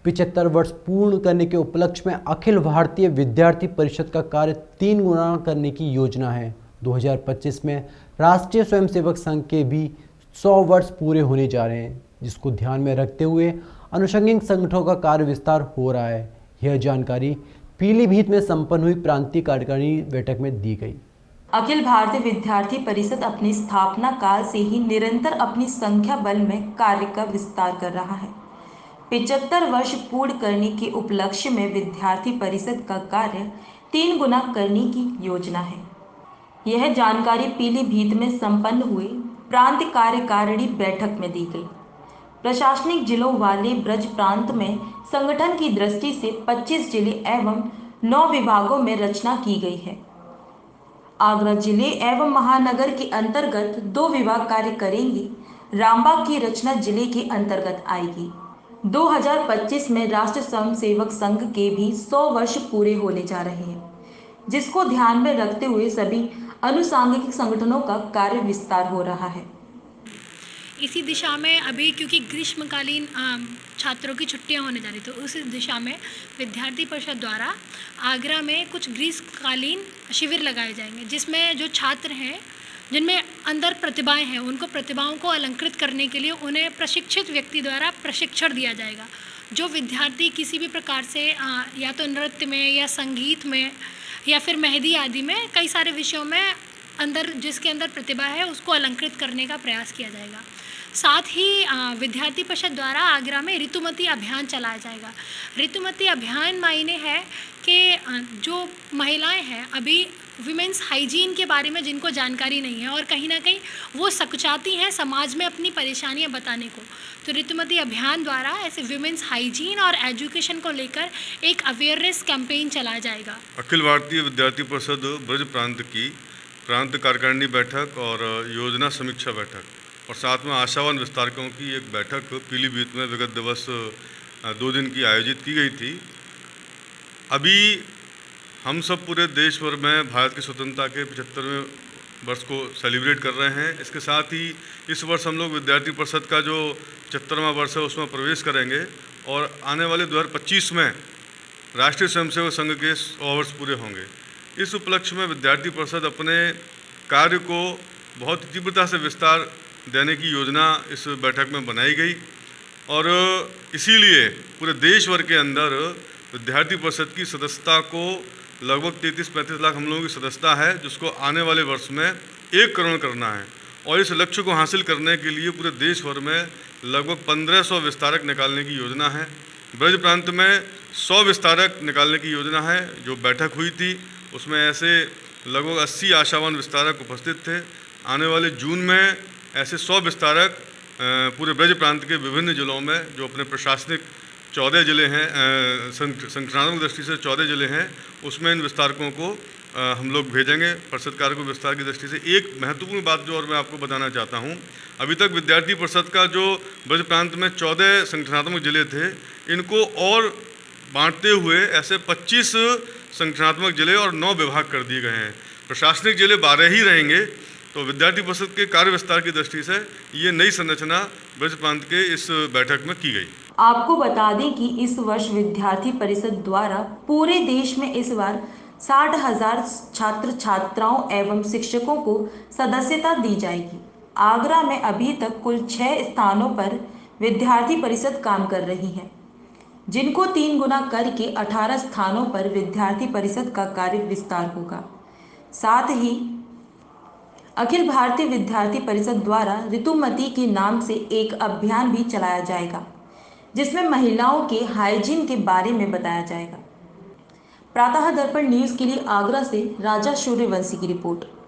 75 वर्ष पूर्ण करने के उपलक्ष्य में अखिल भारतीय विद्यार्थी परिषद का कार्य 3 गुना करने की योजना है। 2025 में राष्ट्रीय स्वयंसेवक संघ के भी 100 वर्ष पूरे होने जा रहे हैं, जिसको ध्यान में रखते हुए अनुषंगिक संगठनों का कार्य विस्तार हो रहा है। यह जानकारी पीलीभीत में संपन्न हुई प्रांतीय कार्यकारिणी बैठक में दी गई। अखिल भारतीय विद्यार्थी परिषद अपनी स्थापना काल से ही निरंतर अपनी संख्या बल में कार्य का विस्तार कर रहा है। 75 वर्ष पूर्ण करने के उपलक्ष्य में विद्यार्थी परिषद का कार्य 3 गुना करने की योजना है। यह जानकारी पीलीभीत में संपन्न हुई प्रांत कार्यकारिणी बैठक में दी गई। प्रशासनिक जिलों वाले ब्रज प्रांत में संगठन की दृष्टि से 25 जिले एवं 9 विभागों में रचना की गई है। आगरा जिले एवं महानगर के अंतर्गत 2 विभाग कार्य करेंगे। रामबाग की रचना जिले के अंतर्गत आएगी। 2025 में राष्ट्रीय स्वयंसेवक संघ के भी 100 वर्ष पूरे होने जा रहे हैं, जिसको ध्यान में रखते हुए सभी अनुसांगिक संगठनों का कार्य विस्तार हो रहा है। इसी दिशा में अभी क्योंकि ग्रीष्मकालीन छात्रों की छुट्टियां होने जा रही, तो उस दिशा में विद्यार्थी परिषद द्वारा आगरा में कुछ ग्रीष्मकालीन शिविर लगाए जाएंगे, जिसमें जो छात्र हैं जिनमें अंदर प्रतिभाएं हैं, उनको प्रतिभाओं को अलंकृत करने के लिए उन्हें प्रशिक्षित व्यक्ति द्वारा प्रशिक्षण दिया जाएगा। जो विद्यार्थी किसी भी प्रकार से या तो नृत्य में या संगीत में या फिर मेहंदी आदि में कई सारे विषयों में जिसके अंदर प्रतिभा है, उसको अलंकृत करने का प्रयास किया जाएगा। साथ ही विद्यार्थी परिषद द्वारा आगरा में ऋतुमती अभियान चलाया जाएगा। ऋतुमती अभियान मायने है कि जो महिलाएं हैं अभी विमेंस हाइजीन के बारे में जिनको जानकारी नहीं है और कहीं ना कहीं वो सकुचाती हैं समाज में अपनी परेशानियां बताने को, तो ऋतुमती अभियान द्वारा ऐसे विमेंस हाइजीन और एजुकेशन को लेकर एक अवेयरनेस कैंपेन चलाया जाएगा। अखिल भारतीय विद्यार्थी परिषद ब्रज प्रांत की प्रांत कार्यकारिणी बैठक और योजना समीक्षा बैठक और साथ में आशावान विस्तारकों की एक बैठक पीलीभीत में विगत दिवस 2 दिन की आयोजित की गई थी। अभी हम सब पूरे देश भर में भारत की स्वतंत्रता के 75वें वर्ष को सेलिब्रेट कर रहे हैं। इसके साथ ही इस वर्ष हम लोग विद्यार्थी परिषद का जो 75वां वर्ष है उसमें प्रवेश करेंगे और आने वाले 2025 में राष्ट्रीय स्वयंसेवक संघ के 100 वर्ष पूरे होंगे। इस उपलक्ष्य में विद्यार्थी परिषद अपने कार्य को बहुत तीव्रता से विस्तार देने की योजना इस बैठक में बनाई गई और इसीलिए पूरे देश भर के अंदर विद्यार्थी परिषद की सदस्यता को लगभग 33-35 लाख हम लोगों की सदस्यता है, जिसको आने वाले वर्ष में 1 करोड़ करना है। और इस लक्ष्य को हासिल करने के लिए पूरे देश भर में लगभग 1500 विस्तारक निकालने की योजना है। ब्रज प्रांत में 100 विस्तारक निकालने की योजना है। जो बैठक हुई थी उसमें ऐसे लगभग 80 आशावान विस्तारक उपस्थित थे। आने वाले जून में ऐसे 100 विस्तारक पूरे ब्रज प्रांत के विभिन्न जिलों में, जो अपने प्रशासनिक 14 जिले हैं, संगठनात्मक दृष्टि से 14 जिले हैं, उसमें इन विस्तारकों को हम लोग भेजेंगे। परिषद कार्य को विस्तार की दृष्टि से एक महत्वपूर्ण बात जो और मैं आपको बताना चाहता हूँ, अभी तक विद्यार्थी परिषद का जो ब्रज प्रांत में 14 संगठनात्मक जिले थे, इनको और बांटते हुए ऐसे 25 संगठनात्मक जिले और 9 विभाग कर दिए गए हैं। प्रशासनिक जिले 12 ही रहेंगे। तो विद्यार्थी परिषद के कार्य विस्तार की दृष्टि से ये नई संरचना ब्रज प्रांत के इस बैठक में की गई। आपको बता दें कि इस वर्ष विद्यार्थी परिषद द्वारा पूरे देश में इस बार 60,000 छात्र छात्राओं एवं शिक्षकों को सदस्यता दी जाएगी। आगरा में अभी तक कुल 6 स्थानों पर विद्यार्थी परिषद काम कर रही है, जिनको 3 गुना करके 18 स्थानों पर विद्यार्थी परिषद का कार्य विस्तार होगा। साथ ही अखिल भारतीय विद्यार्थी परिषद द्वारा ऋतुमती के नाम से एक अभियान भी चलाया जाएगा, जिसमें महिलाओं के हाइजीन के बारे में बताया जाएगा। प्रातः दर्पण न्यूज़ के लिए आगरा से राजा सूर्यवंशी की रिपोर्ट।